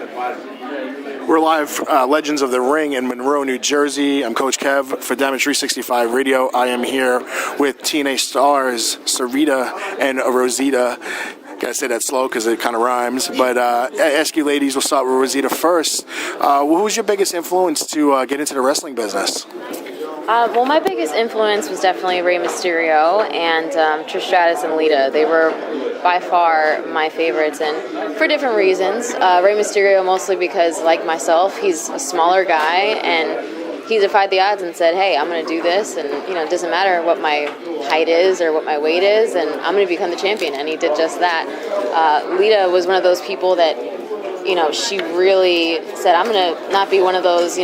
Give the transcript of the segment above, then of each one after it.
We're live, Legends of the Ring in Monroe, New Jersey. I'm Coach Kev for damage365 Radio. I am here with TNA stars Sarita and Rosita. Gotta say that slow because it kind of rhymes. But I ask you ladies, we'll start with Rosita first. Who was your biggest influence to get into the wrestling business? Well, my biggest influence was definitely Rey Mysterio and Trish Stratus and Lita. They were by far my favorites, and for different reasons. Rey Mysterio mostly because, like myself, he's a smaller guy, and he defied the odds and said, hey, I'm going to do this, and it doesn't matter what my height is or what my weight is, and I'm going to become the champion, and he did just that. Lita was one of those people that, she really said, I'm going to not be one of those,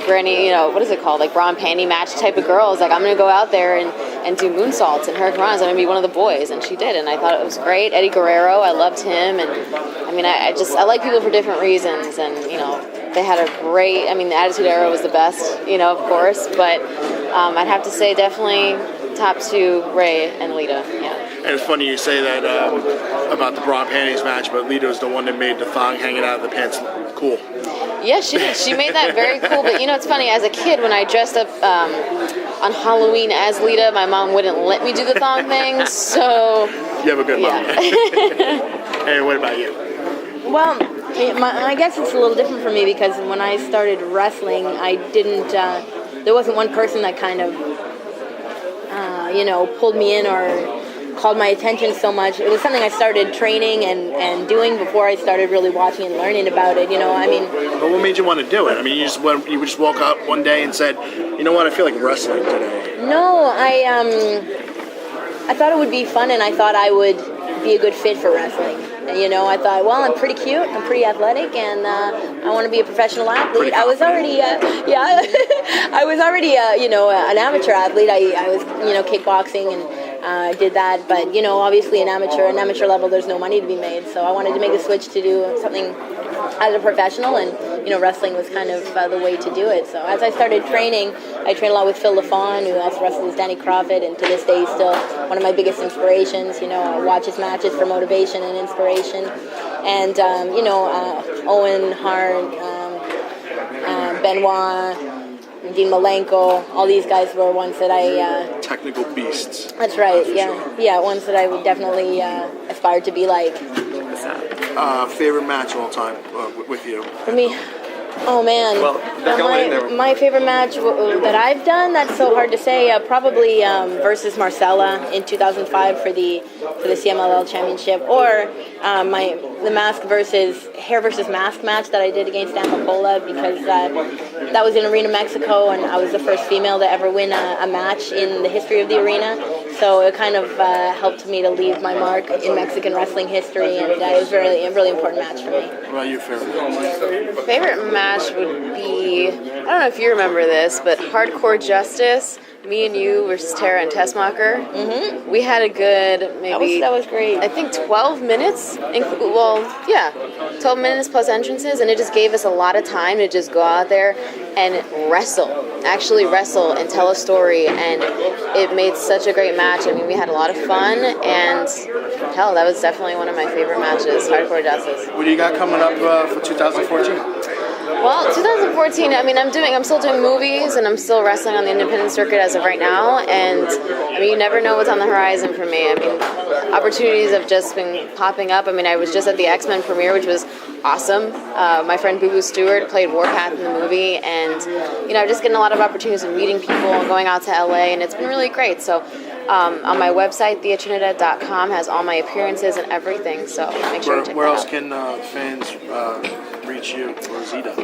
granny, what is it called, like bra and panty match type of girls. Like, I'm going to go out there and do moonsaults and hurricane runs. I'm going to be one of the boys, and she did, and I thought it was great. Eddie Guerrero, I loved him, and I like people for different reasons, and they had a great, the Attitude Era was the best, of course, but I'd have to say definitely top two, Ray and Lita, yeah. And it's funny you say that about the bra and panties match, but Lita was the one that made the thong hanging out of the pants cool. Yeah, she did. She made that very cool. But it's funny, as a kid, when I dressed up on Halloween as Lita, my mom wouldn't let me do the thong thing, so... You have a good mom. And what about you? Well, I guess it's a little different for me because when I started wrestling, I didn't... there wasn't one person that kind of, pulled me in or called my attention so much. It was something I started training and doing before I started really watching and learning about it, But what made you want to do it? You just woke up one day and said, you know what, I feel like wrestling today. No, I thought it would be fun, and I thought I would be a good fit for wrestling. I thought, well, I'm pretty cute, I'm pretty athletic, and I want to be a professional athlete. I was already, I was already, an amateur athlete. I was, kickboxing and did that, but obviously an amateur level, there's no money to be made. So I wanted to make the switch to do something as a professional, and wrestling was kind of the way to do it. So as I started training, I trained a lot with Phil LaFawn, who also wrestles Danny Crawford, and to this day he's still one of my biggest inspirations. I watch his matches for motivation and inspiration, and Owen Hart, Benoit, Dean Malenko, all these guys were ones that I... Technical beasts. That's right, yeah. Yeah, ones that I would definitely aspire to be like. Favorite match of all time with you? For me? Oh, man. Well, my favorite match that I've done, that's so hard to say, probably versus Marcella in 2005 for the CMLL Championship, or the hair versus mask match that I did against Dan Macola, because that was in Arena Mexico, and I was the first female to ever win a match in the history of the arena. So it kind of helped me to leave my mark in Mexican wrestling history, and it was a really important match for me. What about you, favorite? Favorite match would be, I don't know if you remember this, but Hardcore Justice, me and you versus Tara and Tessmacher. Mm-hmm. We had a good, maybe... That was great. I think 12 minutes. 12 minutes plus entrances, and it just gave us a lot of time to just go out there and actually wrestle and tell a story, and it made such a great match. We had a lot of fun, and hell, that was definitely one of my favorite matches, Hardcore Justice. What do you got coming up for 2014? Well, 2014, I'm still doing movies, and I'm still wrestling on the independent circuit as of right now, and you never know what's on the horizon for me. Opportunities have just been popping up. I was just at the X-Men premiere, which was awesome. My friend Boo Boo Stewart played Warpath in the movie, and I'm just getting a lot of opportunities of meeting people and going out to LA, and it's been really great. So on my website, theatrinidad.com, has all my appearances and everything, so make sure to check Where that else out. can fans reach you, Rosita?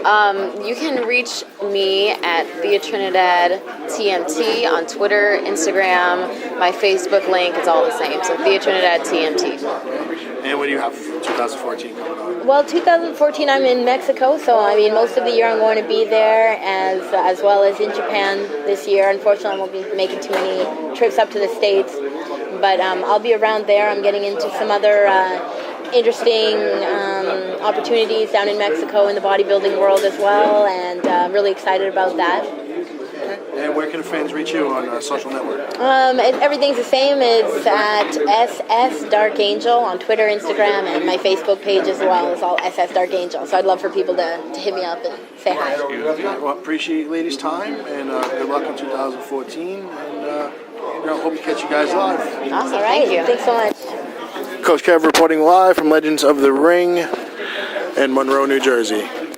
You can reach me at Thea Trinidad TMT on Twitter, Instagram, my Facebook link, it's all the same. So Thea Trinidad TMT. And what do you have for 2014 going on? Well, 2014 I'm in Mexico, so most of the year I'm going to be there, as well as in Japan this year. Unfortunately, I won't be making too many trips up to the States, but I'll be around there. I'm getting into some other interesting opportunities down in Mexico in the bodybuilding world as well, and I'm really excited about that. And where can fans reach you on social network? Everything's the same. It's at SS Dark Angel on Twitter, Instagram, and my Facebook page as well is all SS Dark Angel. So I'd love for people to hit me up and say hi. Well, appreciate you ladies' time, and good luck in 2014. And hope to catch you guys live. Awesome. All right. Thanks so much. Coach Kev reporting live from Legends of the Ring in Monroe, New Jersey.